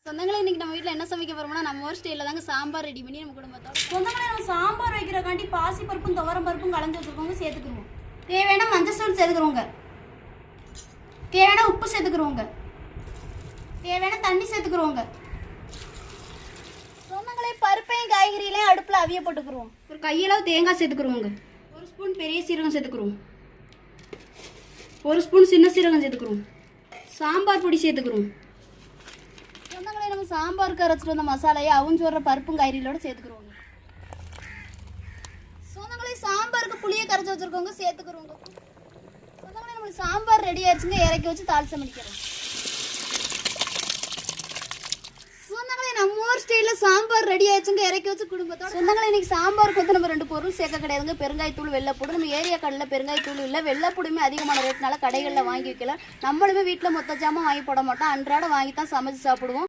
சொந்தங்களே இன்னைக்கு நம்ம வீட்டில் என்ன சமைக்க போறோம்னா நம்ம ஊர் ஸ்டைலில் தாங்க சாம்பார் ரெடி பண்ணி நம்ம குடும்பத்தோட சொந்தங்களே நம்ம சாம்பார் வைக்கிறக்காண்டி பாசி பருப்பும் துவரம் பருப்பும் கலந்து வச்சுருக்கோங்க சேர்த்துக்குருவோம். தேவையான மஞ்சள் தூள் சேர்த்துக்கிறோங்க. தேவையான உப்பு சேர்த்துக்கிறோங்க. தேவையான தண்ணி சேர்த்துக்கிறோங்க. சொந்தங்களே பருப்பையும் காய்கறிகளையும் அடுப்பில் அவிய போட்டுக்கிறோம். ஒரு கையளவு தேங்காய் சேர்த்துக்கிறோங்க. ஒரு ஸ்பூன் பெரிய சீரகம் சேர்த்துக்கிறோம். ஒரு ஸ்பூன் சின்ன சீரகம் சேர்த்துக்கிறோம். சாம்பார் பொடி சேர்த்துக்கிறோம். சொந்தங்களே நம்ம சாம்பாருக்கு அரைச்சிட்டு வந்த மசாலையை அவிஞ்சு வர்ற பருப்பும் காய்கறிகளோட சேர்த்துக்கிறோங்க. சொந்தங்களே சாம்பாருக்கு புளியை கரைச்சி வச்சுருக்கோங்க சேர்த்துக்கிறோங்க. சொந்தங்களே நம்மளுக்கு சாம்பார் ரெடி ஆயிடுச்சுங்க, இறக்கி வச்சு தாளிசம் பண்ணிக்கிறோம். சொந்தங்களே நம்ம ஊர் ஸ்டைலில் சாம்பார் ரெடி ஆயிடுச்சுங்க, இறக்கி வச்சு குடும்பத்தோட. சொந்தங்களே இன்னைக்கு சாம்பாருக்கு வந்து நம்ம 2 பொருள் சேர்க்க கிடையாதுங்க. பெருங்காயத்தூள், வெள்ளைப்பூடு. நம்ம ஏரியா கடையில் பெருங்காயத்தூள் இல்லை, வெள்ளைப்பூடுமே அதிகமான ரேட்னால கடைகளில் வாங்கி வைக்கலாம். நம்மளுமே வீட்டில் மொத்த ஜாமான் வாங்கி போட மாட்டோம், அன்றாட வாங்கி தான் சமைச்சு சாப்பிடுவோம்.